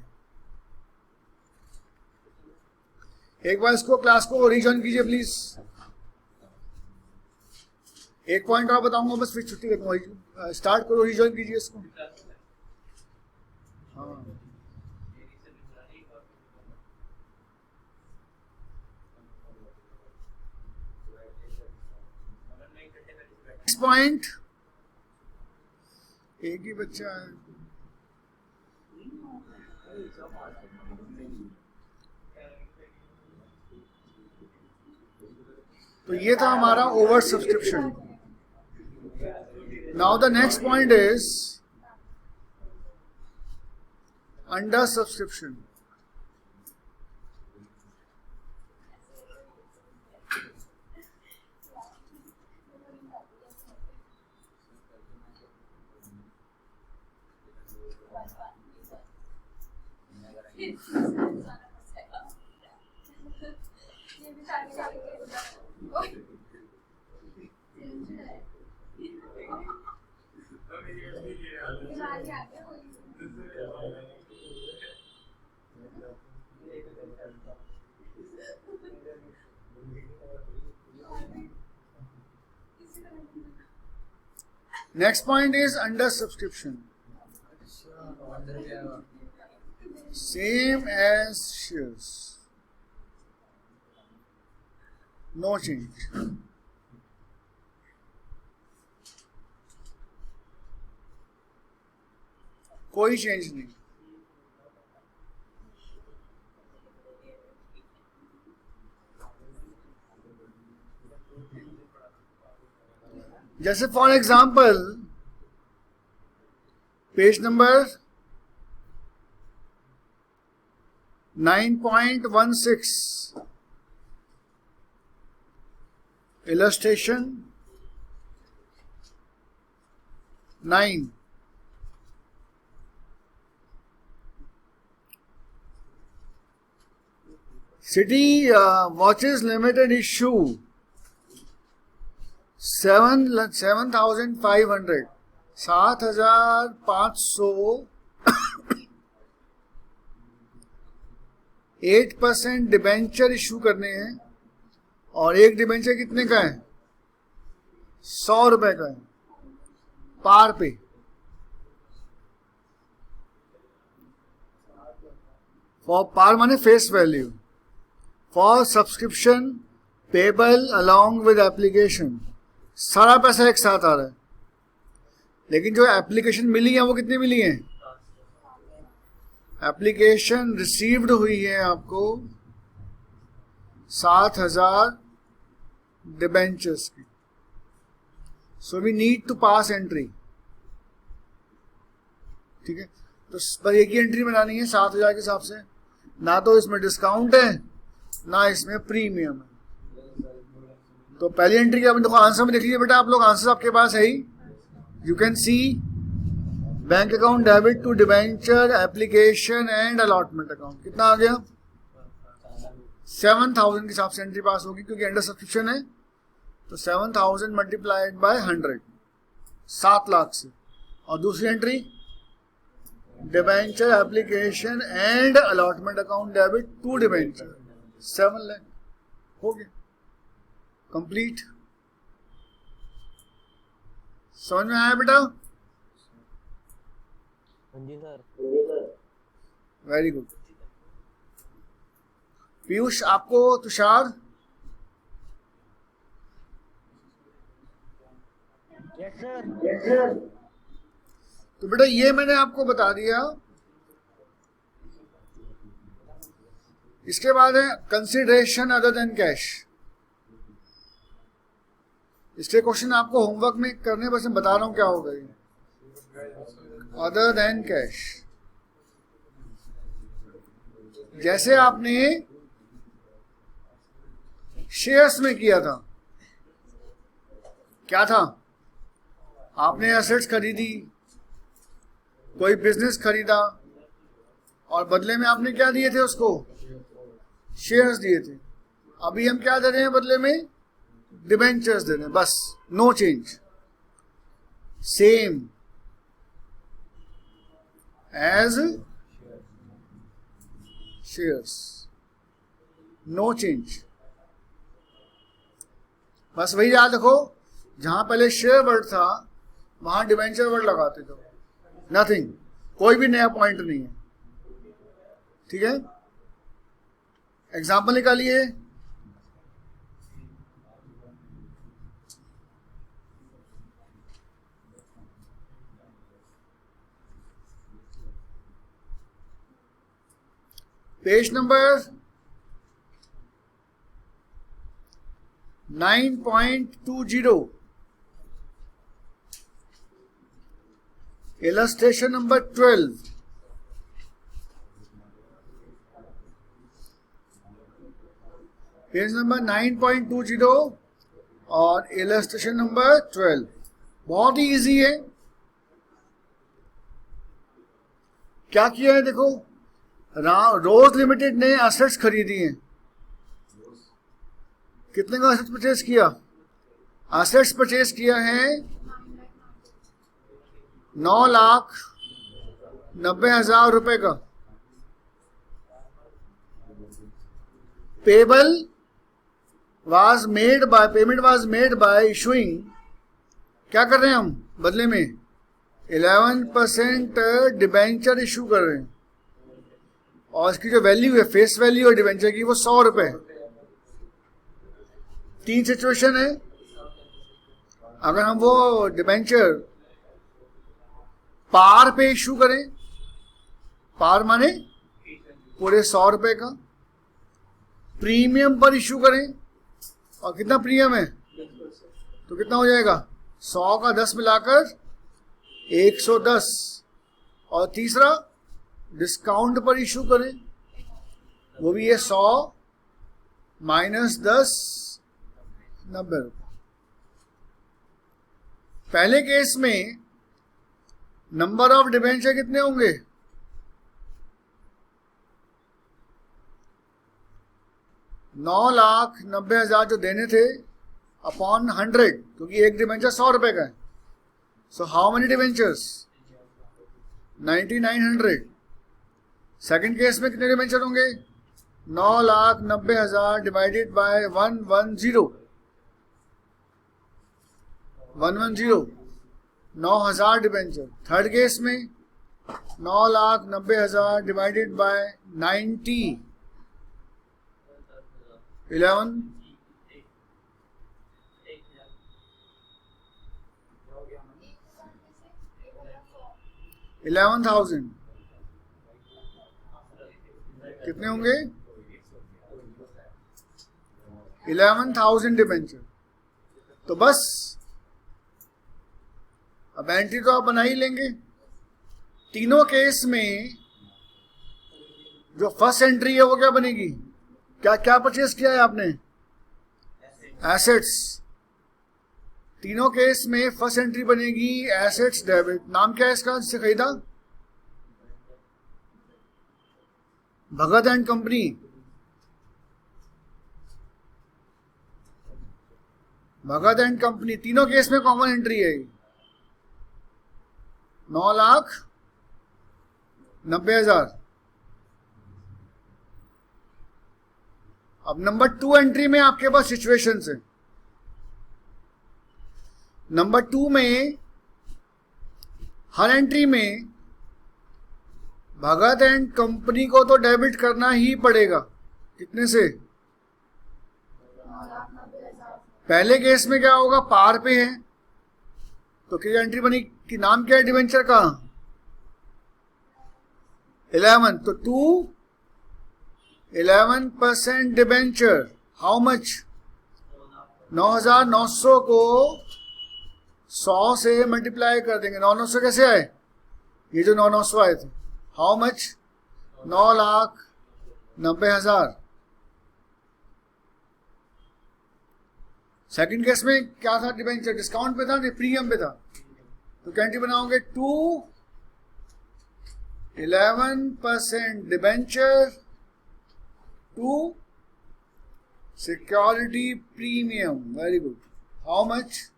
एक बार इसको क्लास को रीजॉइन कीजिए प्लीज। एक पॉइंट और बताऊंगा बस, फिर छुट्टी करूंगा। स्टार्ट करो, रीजॉइन कीजिए इसको। हाँ, पॉइंट एक ही बच्चा है। तो ये था हमारा over subscription. Now the next point is under subscription. Next point is under subscription. Same as shares. No change. कोई चेंज नहीं. जैसे for example page number 9.16 illustration 9. City Watches Limited issue 7,500 7,500 8% debenture issue करने हैं और एक debenture कितने का है? 100 रुपए का है पार पे. फॉर पार माने face value. For subscription payable along with application. सारा पैसा एक साथ आ रहा है, लेकिन जो एप्लीकेशन मिली है वो कितनी मिली है? एप्लीकेशन रिसीव्ड हुई है आपको 7,000 डिबेंचर्स की. So we need to pass entry. ठीक है, तो बस एक ही एंट्री बनानी है 7,000 के हिसाब से. ना तो इसमें डिस्काउंट है ना इसमें प्रीमियम है. तो पहली एंट्री का देखो आंसर में देख लीजिए बेटा, आप लोग आंसर आपके पास है ही. You can see bank account debit to debenture application and allotment account. कितना आ गया? 7,000 के हिसाब से एंट्री पास होगी क्योंकि अंडर सब्सक्रिप्शन है. तो 7,000 मल्टीप्लाइड बाय 100 7 लाख से. और दूसरी entry debenture application and allotment account debit to debenture 7 lakh. हो गया कंप्लीट. समझ में आया बेटा? जी सर. Very good. पीयूष आपको, तुषार यस सर. तो बेटा ये मैंने आपको बता दिया. इसके बाद है कंसिडरेशन अदर देन कैश. इसके क्वेश्चन आपको होमवर्क में करने, बस मैं बता रहा हूं क्या होगा ये. अदर देन कैश, जैसे आपने शेयर्स में किया था. क्या था? आपने एसेट्स खरीदी, कोई बिजनेस खरीदा और बदले में आपने क्या दिए थे उसको? शेयर्स दिए थे. अभी हम क्या दे रहे हैं बदले में? डिबेंचर्स दे रहे हैं. बस no change. Same as shares, no change. बस वही याद रखो, जहां पहले शेयर वर्ड था वहां डिबेंचर वर्ड लगाते थे. नथिंग, कोई भी नया पॉइंट नहीं है. ठीक है, एग्जाम्पल निकालिए. Page number 9.20 illustration number 12. Page number 9.20 और इलस्ट्रेशन नंबर 12. बहुत ही इजी है. क्या किया है देखो, रोज लिमिटेड ने एसेट्स खरीदी हैं. कितने का एसेट्स परचेज किया? एसेट्स परचेज किया है 9,90,000 रुपए का. Payment was made by issuing. क्या कर रहे हैं हम बदले में? 11% डिबेंचर इशू कर रहे हैं. और इसकी जो वैल्यू है, फेस वैल्यू है डिबेंचर की, वो 100 रुपए. 3 सिचुएशन है. अगर हम वो डिबेंचर पार पे इशू करें, पार माने पूरे 100 रुपए का, प्रीमियम पर इशू करें, और कितना प्रीमियम है तो कितना हो जाएगा? 100 का 10 मिलाकर 110. और तीसरा डिस्काउंट पर इशू करें, वो भी है 100 माइनस 10, 90 रुपये. पहले केस में नंबर ऑफ डिबेंचर कितने होंगे? 9,90,000 जो देने थे अपॉन 100, क्योंकि एक डिबेंचर 100 रुपए का है. So how many debentures? 9,900. Second case में कितने डिबेंचर होंगे? 9,90,000 divided by 110. 9,000 debenture. Third case में 9,90,000 डिवाइडेड बाय 90. 11,000. कितने होंगे? 11,000 डिबेंचर. तो बस अब एंट्री तो आप बना ही लेंगे. तीनों केस में जो फर्स्ट एंट्री है वो क्या बनेगी? क्या क्या परचेज किया है आपने? एसेट्स. तीनों केस में फर्स्ट एंट्री बनेगी एसेट्स डेबिट. नाम क्या है इसका जिससे खरीदा? Bhagat and company. Bhagat and company. तीनों केस में कॉमन एंट्री है. 9,90,000. अब नंबर 2 एंट्री में आपके पास सिचुएशंस है. नंबर 2 में हर एंट्री में भगत एंड कंपनी को तो डेबिट करना ही पड़ेगा. कितने से? पहले केस में क्या होगा? पार पे है तो क्या एंट्री बनी कि नाम क्या है डिबेंचर का? 11. तो 11% डिबेंचर. How much? 9,900 को 100 से मल्टीप्लाई कर देंगे. 9,900 कैसे आए? ये जो 9,900 आए थे. How much? 9,90,000. सेकंड केस में क्या था? डिबेंचर डिस्काउंट पे था, नहीं प्रीमियम पे था. तो क्या एंट्री बनाओगे? 11% debenture to security premium. Very good. How much?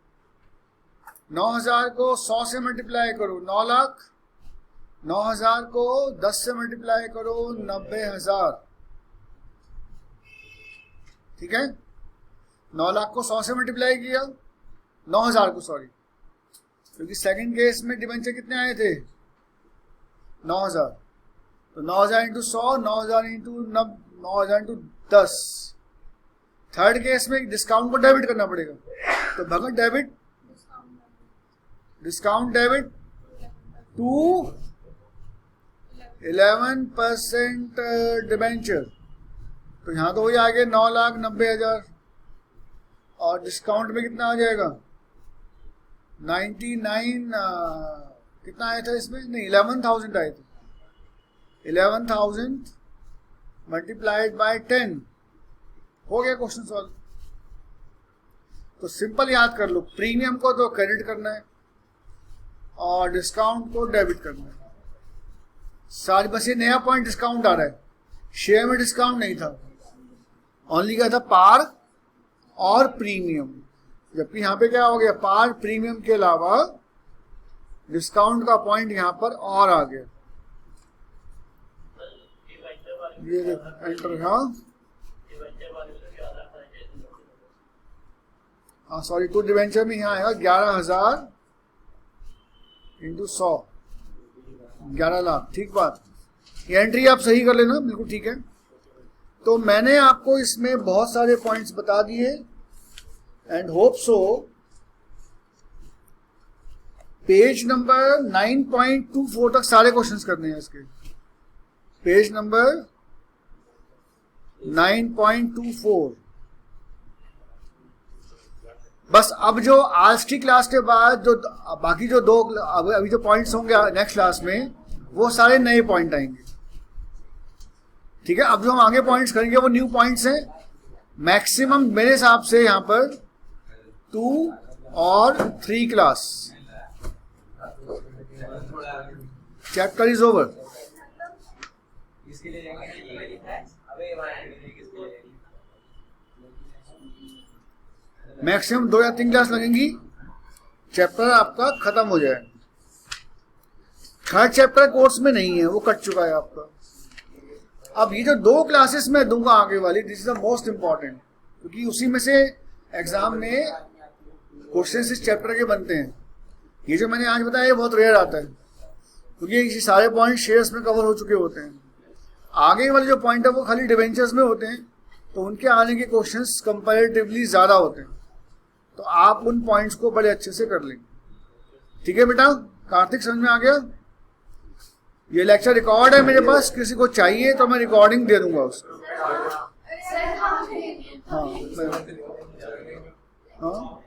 9,000 को 100 से मल्टीप्लाई करो 9 लाख. 9,000 को 10 से मल्टीप्लाई करो 90,000. ठीक है. 9 लाख को 100 से मल्टीप्लाई किया, 9,000 को, सॉरी, क्योंकि सेकंड केस में डिबेंचर कितने आए थे? 9,000. तो 9,000 इंटू 100, 9,000 इंटू 10. थर्ड केस में डिस्काउंट को डेबिट करना पड़ेगा. तो Bhagat debit, discount debit to 11% debenture. तो यहां तो वही आ गए 9,90,000. और डिस्काउंट में कितना आ जाएगा 99 कितना आया था इसमें, नहीं 11,000 आए थे, 11,000 मल्टीप्लाइड बाय 10 हो गया क्वेश्चन सॉल्व। तो सिंपल याद कर लो, प्रीमियम को तो क्रेडिट करना है और डिस्काउंट को डेबिट करना है। सारी बस ये नया पॉइंट डिस्काउंट आ रहा है, शेयर में डिस्काउंट नहीं था, ओनली क्या था पार और प्रीमियम, जबकि यहां पे क्या हो गया पार प्रीमियम के अलावा डिस्काउंट का पॉइंट यहां पर और आ गया। ये एंटर, हाँ सॉरी, तो डिवेंचर में यहाँ आएगा 11,000 इंटू 100, 11 लाख, ठीक बात। ये एंट्री आप सही कर लेना, बिल्कुल ठीक है। तो मैंने आपको इसमें बहुत सारे पॉइंट्स बता दिए and hope so page number 9.24 तक सारे क्वेश्चंस करने हैं इसके, पेज नंबर 9.24। बस अब जो आज की क्लास के बाद जो बाकी जो दो अभी जो पॉइंट्स होंगे नेक्स्ट क्लास में, वो सारे नए पॉइंट आएंगे, ठीक है। अब जो हम आगे पॉइंट्स करेंगे वो न्यू पॉइंट्स हैं। मैक्सिमम मेरे हिसाब से यहां पर 2 और 3 class, chapter is over. Maximum 2 या 3 क्लास लगेंगी, चैप्टर आपका खत्म हो जाए। थर्ड चैप्टर कोर्स में नहीं है, वो कट चुका है आपका। अब ये जो 2 क्लासेस मैं दूंगा आगे वाली, this is the most important, क्योंकि उसी में से एग्जाम में क्वेश्चन इस चैप्टर के बनते हैं। ये जो मैंने आज बताया ये बहुत रेयर आता है, क्योंकि ये सारे पॉइंट शेयर्स में कवर हो चुके होते हैं। आगे वाले जो पॉइंट है वो खाली डिवेंचर्स में होते हैं, तो उनके आने के क्वेश्चंस कंपैरेटिवली ज्यादा होते हैं, तो आप उन पॉइंट्स को बड़े अच्छे से कर लेंगे, ठीक है बेटा। कार्तिक समझ में आ गया? ये लेक्चर रिकॉर्ड है मेरे पास, किसी को चाहिए तो मैं रिकॉर्डिंग दे दूंगा उसको। हाँ